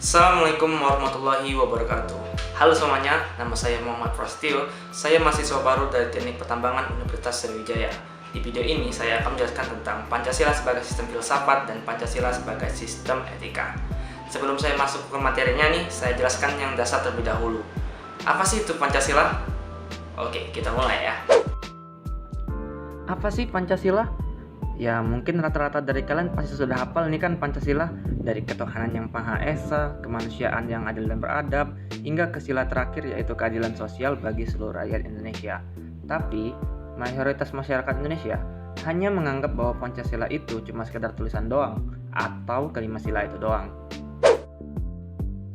Assalamualaikum warahmatullahi wabarakatuh. Halo semuanya, nama saya Muhammad Prasetyo. Saya mahasiswa baru dari Teknik Pertambangan Universitas Sriwijaya. Di video ini saya akan menjelaskan tentang Pancasila sebagai sistem filsafat dan Pancasila sebagai sistem etika. Sebelum saya masuk ke materinya nih, saya jelaskan yang dasar terlebih dahulu. Apa sih itu Pancasila? Oke, kita mulai ya. Apa sih Pancasila? Ya mungkin rata-rata dari kalian pasti sudah hafal nih kan Pancasila. Dari ketuhanan yang Maha Esa, kemanusiaan yang adil dan beradab, hingga ke sila terakhir yaitu keadilan sosial bagi seluruh rakyat Indonesia. Tapi mayoritas masyarakat Indonesia hanya menganggap bahwa Pancasila itu cuma sekedar tulisan doang atau kelima sila itu doang.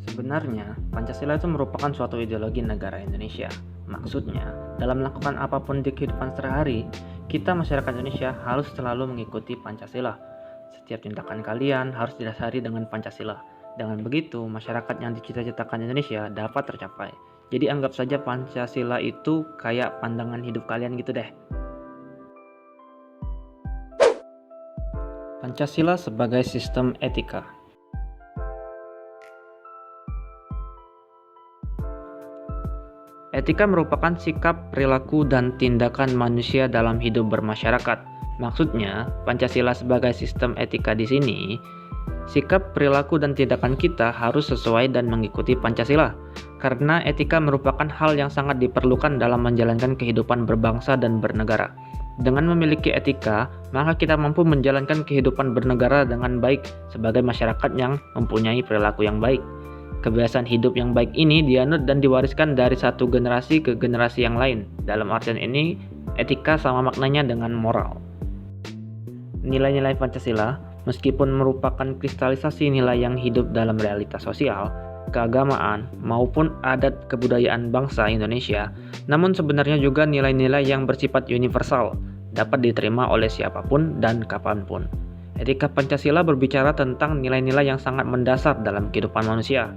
Sebenarnya Pancasila itu merupakan suatu ideologi negara Indonesia. Maksudnya, dalam melakukan apapun di kehidupan sehari-hari, kita masyarakat Indonesia harus selalu mengikuti Pancasila. Setiap tindakan kalian harus didasari dengan Pancasila. Dengan begitu, masyarakat yang dicita-citakan Indonesia dapat tercapai. Jadi anggap saja Pancasila itu kayak pandangan hidup kalian gitu deh. Pancasila sebagai sistem etika. Etika merupakan sikap, perilaku, dan tindakan manusia dalam hidup bermasyarakat. Maksudnya, Pancasila sebagai sistem etika di sini, sikap, perilaku, dan tindakan kita harus sesuai dan mengikuti Pancasila. Karena etika merupakan hal yang sangat diperlukan dalam menjalankan kehidupan berbangsa dan bernegara. Dengan memiliki etika, maka kita mampu menjalankan kehidupan bernegara dengan baik sebagai masyarakat yang mempunyai perilaku yang baik. Kebiasaan hidup yang baik ini dianut dan diwariskan dari satu generasi ke generasi yang lain. Dalam artian ini, etika sama maknanya dengan moral. Nilai-nilai Pancasila, meskipun merupakan kristalisasi nilai yang hidup dalam realitas sosial, keagamaan, maupun adat kebudayaan bangsa Indonesia, namun sebenarnya juga nilai-nilai yang bersifat universal, dapat diterima oleh siapapun dan kapanpun. Etika Pancasila berbicara tentang nilai-nilai yang sangat mendasar dalam kehidupan manusia.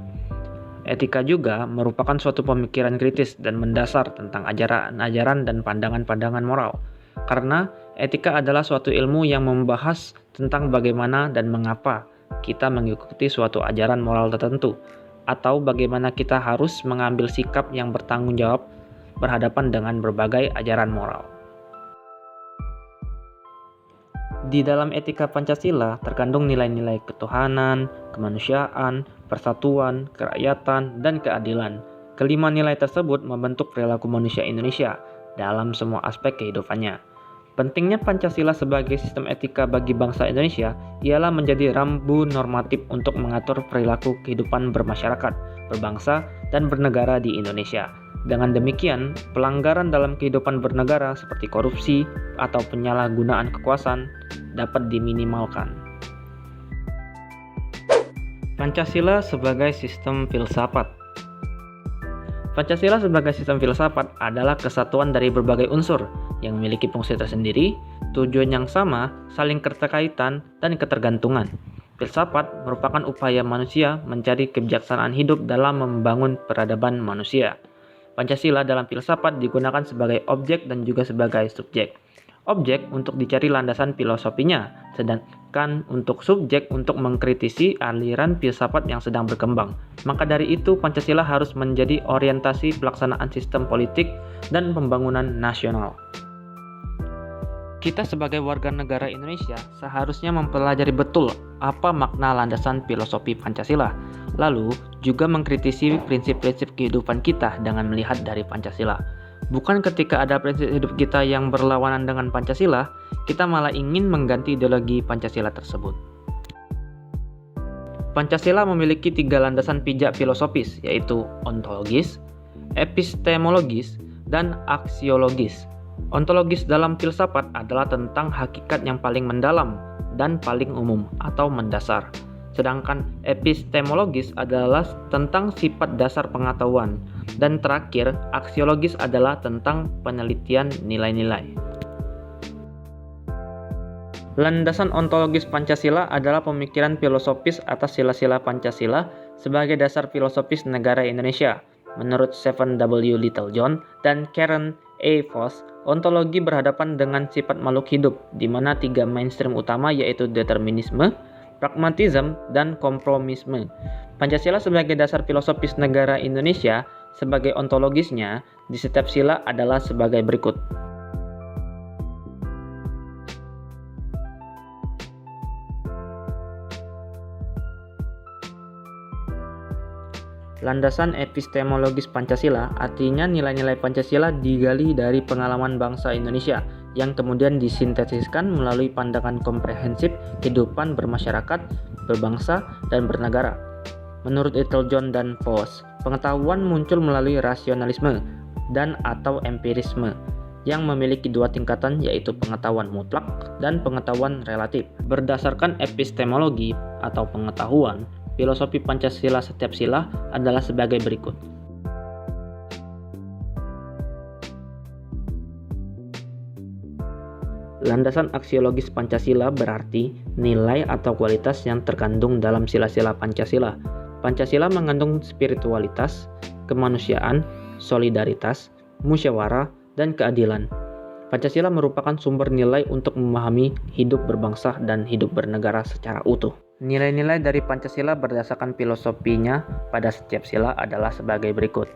Etika juga merupakan suatu pemikiran kritis dan mendasar tentang ajaran-ajaran dan pandangan-pandangan moral. Karena etika adalah suatu ilmu yang membahas tentang bagaimana dan mengapa kita mengikuti suatu ajaran moral tertentu, atau bagaimana kita harus mengambil sikap yang bertanggung jawab berhadapan dengan berbagai ajaran moral. Di dalam etika Pancasila terkandung nilai-nilai ketuhanan, kemanusiaan, persatuan, kerakyatan, dan keadilan. Kelima nilai tersebut membentuk perilaku manusia Indonesia dalam semua aspek kehidupannya. Pentingnya Pancasila sebagai sistem etika bagi bangsa Indonesia ialah menjadi rambu normatif untuk mengatur perilaku kehidupan bermasyarakat, berbangsa, dan bernegara di Indonesia. Dengan demikian, pelanggaran dalam kehidupan bernegara seperti korupsi atau penyalahgunaan kekuasaan dapat diminimalkan. Pancasila sebagai sistem filsafat. Pancasila sebagai sistem filsafat adalah kesatuan dari berbagai unsur yang memiliki fungsi tersendiri, tujuan yang sama, saling keterkaitan, dan ketergantungan. Filsafat merupakan upaya manusia mencari kebijaksanaan hidup dalam membangun peradaban manusia. Pancasila dalam filsafat digunakan sebagai objek dan juga sebagai subjek. Objek untuk dicari landasan filosofinya, sedangkan untuk subjek untuk mengkritisi aliran filsafat yang sedang berkembang. Maka dari itu Pancasila harus menjadi orientasi pelaksanaan sistem politik dan pembangunan nasional. Kita sebagai warga negara Indonesia seharusnya mempelajari betul apa makna landasan filosofi Pancasila, lalu juga mengkritisi prinsip-prinsip kehidupan kita dengan melihat dari Pancasila. Bukan ketika ada prinsip hidup kita yang berlawanan dengan Pancasila, kita malah ingin mengganti ideologi Pancasila tersebut. Pancasila memiliki 3 landasan pijak filosofis, yaitu ontologis, epistemologis, dan aksiologis. Ontologis dalam filsafat adalah tentang hakikat yang paling mendalam dan paling umum atau mendasar. Sedangkan epistemologis adalah tentang sifat dasar pengetahuan. Dan terakhir, aksiologis adalah tentang penelitian nilai-nilai. Landasan ontologis Pancasila adalah pemikiran filosofis atas sila-sila Pancasila sebagai dasar filosofis negara Indonesia. Menurut Stephen W. Littlejohn dan Karen A. Voss, ontologi berhadapan dengan sifat makhluk hidup, di mana 3 mainstream utama yaitu determinisme, pragmatisme, dan kompromisme. Pancasila sebagai dasar filosofis negara Indonesia sebagai ontologisnya di setiap sila adalah sebagai berikut. Landasan epistemologis Pancasila artinya nilai-nilai Pancasila digali dari pengalaman bangsa Indonesia yang kemudian disintesiskan melalui pandangan komprehensif kehidupan bermasyarakat, berbangsa, dan bernegara. Menurut Littlejohn dan Vos, pengetahuan muncul melalui rasionalisme dan atau empirisme yang memiliki dua tingkatan, yaitu pengetahuan mutlak dan pengetahuan relatif. Berdasarkan epistemologi atau pengetahuan, filosofi Pancasila setiap sila adalah sebagai berikut. Landasan aksiologis Pancasila berarti nilai atau kualitas yang terkandung dalam sila-sila Pancasila. Pancasila mengandung spiritualitas, kemanusiaan, solidaritas, musyawarah, dan keadilan. Pancasila merupakan sumber nilai untuk memahami hidup berbangsa dan hidup bernegara secara utuh. Nilai-nilai dari Pancasila berdasarkan filosofinya pada setiap sila adalah sebagai berikut.